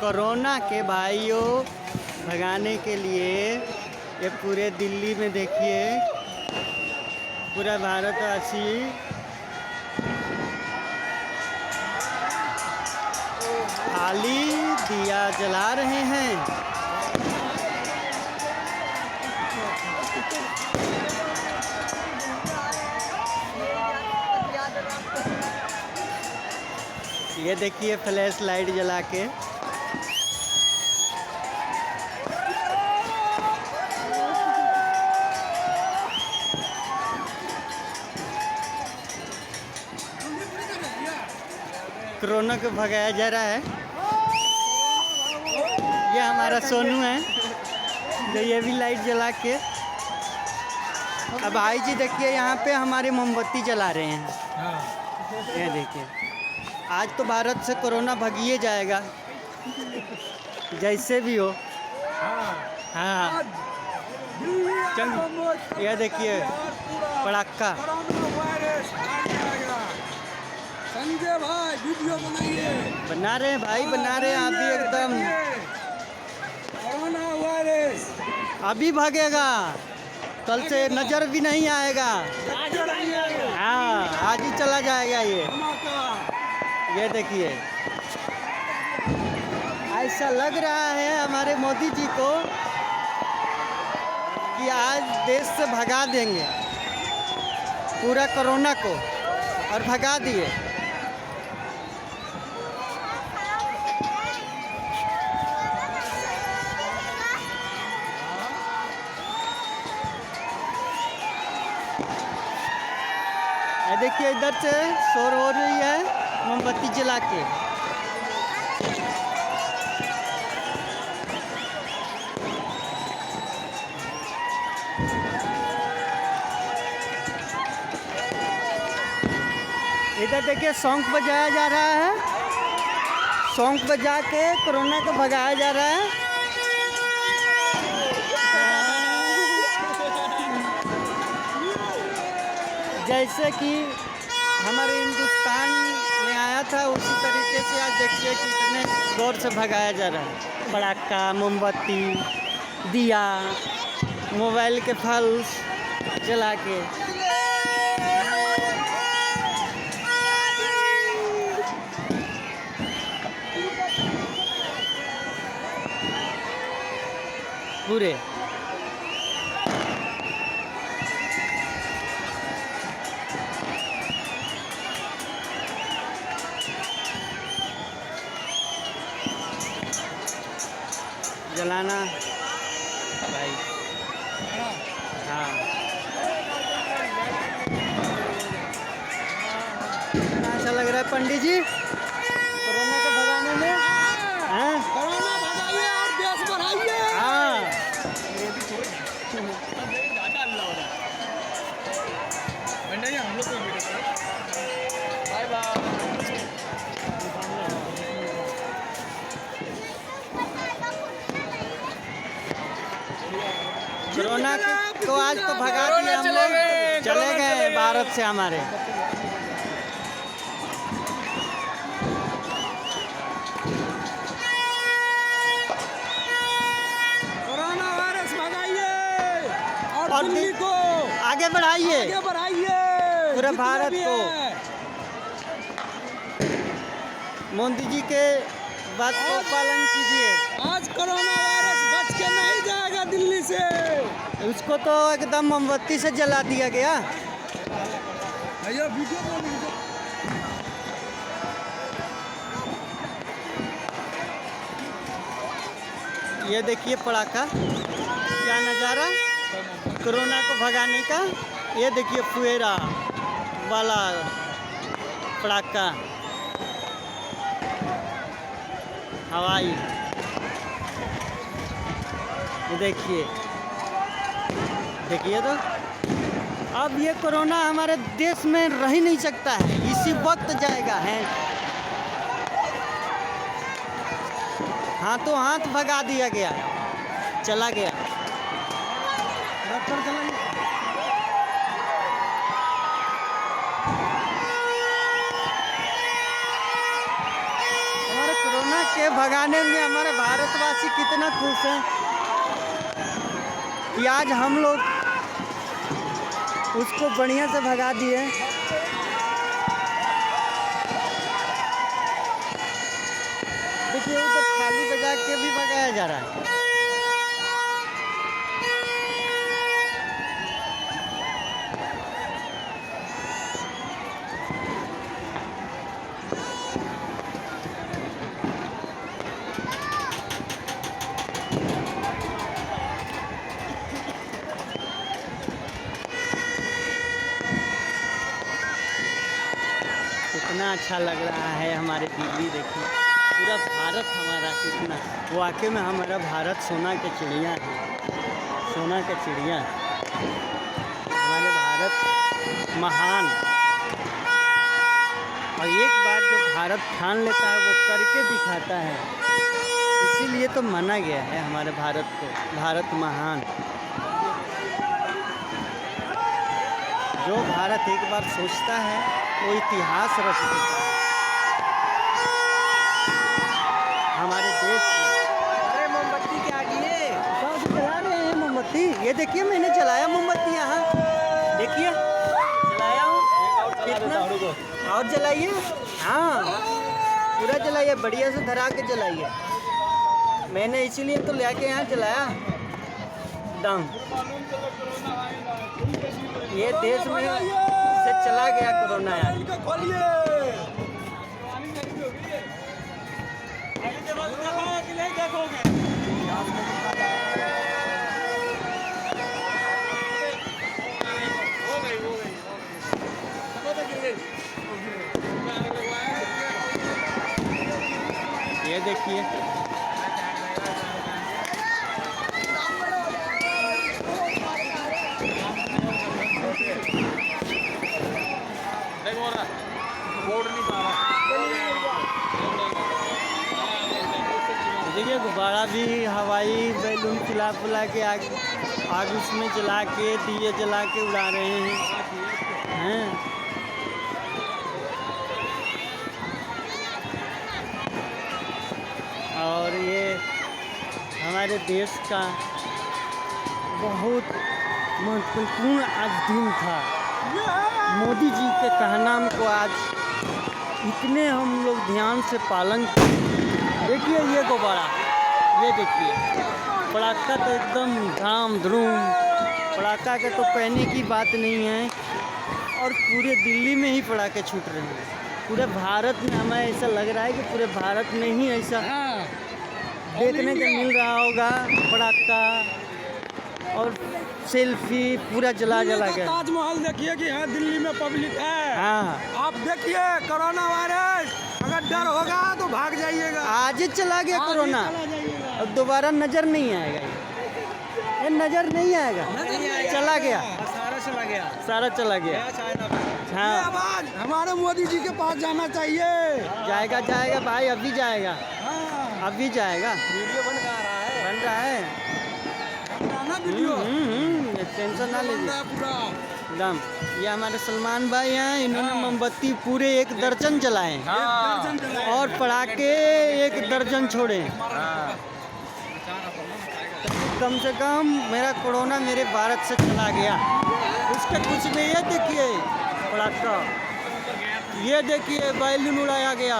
Corona के भाइयों भगाने के लिए ये पूरे दिल्ली में देखिए पूरा भारतवासी थाली दिया जला रहे हैं। ये देखिए फ्लैश लाइट जला के कोरोना को भगाया जा रहा है। ये हमारा सोनू है जो ये भी लाइट जला के। अब भाई जी देखिए यहाँ पे हमारे मोमबत्ती जला रहे हैं। ये देखिए आज तो भारत से कोरोना भगिए जाएगा जैसे भी हो। हाँ चल ये देखिए पटाखा। संजय भाई वीडियो बनाइए। बना रहे हैं भाई, बना रहे हैं। अभी एकदम कोरोना वायरस अभी भागेगा, कल से नजर भी नहीं आएगा। हाँ आज ही चला जाएगा ये देखिए ऐसा लग रहा है हमारे मोदी जी को कि आज देश से भगा देंगे पूरा कोरोना को, और भगा दिए। देखिए इधर से शोर हो रही है मोमबत्ती जला के। इधर देखिए शंख बजाया जा रहा है। शंख बजा के कोरोना को भगाया जा रहा है। जैसे कि हमारे हिंदुस्तान में आया था उसी तरीके से आज देखिए कि कितने दौर से भगाया जा रहा है। पटाखा, मोमबत्ती, दिया, मोबाइल के फल जला के। पूरे जलाना भाई। हाँ अच्छा लग रहा है पंडित जी कोरोना को भगाने में। हाँ कोरोना भगाइए और देश बढ़ाइए। हाँ हम लोग बाय बाय। कोरोना को आज तो भगा दिया हम लोग, चले गए भारत से हमारे। कोरोना वायरस भगाइए और दिल्ली को आगे बढ़ाइए, आगे बढ़ाइए पूरे भारत को। मोदी जी के बात को पालन कीजिए। आज कोरोना वायरस बच के नहीं जाएगा दिल्ली से। उसको तो एकदम मोमबत्ती से जला दिया गया। भैया वीडियो ये देखिए पटाखा, क्या नज़ारा कोरोना को भगाने का। ये देखिए फुएरा वाला पटाखा हवाई। ये देखिए देखिए तो अब ये कोरोना हमारे देश में रह ही नहीं सकता है, इसी वक्त जाएगा है। हाथों हाथ भगा दिया गया, चला गया। डॉक्टर चला गया। हमारे कोरोना के पटाखे भगाने में हमारे भारतवासी कितना खुश हैं कि आज हम लोग उसको बढ़िया से भगा दिए। देखिए उधर थाली बजा के भी भगाया जा रहा है। कितना अच्छा लग रहा है हमारे दिल्ली। देखिए पूरा भारत हमारा कितना, वाकई में हमारा भारत सोना के चिड़िया है, सोना के चिड़िया है। हमारे भारत महान, और एक बार जो भारत ठान लेता है वो करके दिखाता है, इसीलिए तो माना गया है हमारे भारत को भारत महान। जो भारत एक बार सोचता है वो इतिहास रच देता है हमारे देश में। अरे मोमबत्ती क्या किए? कौन से जला रहे हैं मोमबत्ती? ये देखिए मैंने जलाया मोमबत्ती यहाँ, देखिए जलाया हूँ। कितना और जलाइए, हाँ पूरा जलाइए, बढ़िया से धरा के जलाइए। मैंने इसीलिए तो लेके यहाँ जलाया दम। ये देश में से चला गया कोरोना यार। ये देखिए देखिए गुब्बारा भी हवाई बैलून खिला पुला के आग उसमें जला के दिए जला के उड़ा रहे हैं। और ये हमारे देश का बहुत महत्वपूर्ण आज दिन था। मोदी जी के कहना को आज इतने हम लोग ध्यान से पालन किए। देखिए ये गुब्बारा, ये देखिए पटाखा तो एकदम धाम धूम, पटाखा के तो कहने की बात नहीं है। और पूरे दिल्ली में ही पटाखे छूट रहे हैं, पूरे भारत में हमें ऐसा लग रहा है कि पूरे भारत में ही ऐसा देखने को मिल रहा होगा। पटाखा और सेल्फी पूरा जला के। ताजमहल देखिए कि यहाँ दिल्ली में पब्लिक है। हाँ आप देखिए कोरोना वायरस, अगर डर होगा तो भाग जाइएगा। आज ही चला गया कोरोना, अब दोबारा नजर नहीं आएगा, ये नजर नहीं आएगा, चला गया, सारा चला गया। हाँ आवाज हमारे मोदी जी के पास जाना चाहिए। जाएगा जाएगा भाई, अभी जाएगा, अभी जाएगा। वीडियो बन रहा है वीडियो। टेंशन ना लीजिए पूरा एकदम। ये हमारे सलमान भाई हैं, इन्होंने मोमबत्ती पूरे 1 दर्जन जलाए और पटाखे 1 दर्जन छोड़े। कम से कम मेरा कोरोना मेरे भारत से चला गया। उसके कुछ में ये देखिए पटाखा, ये देखिए बैलून उड़ाया गया।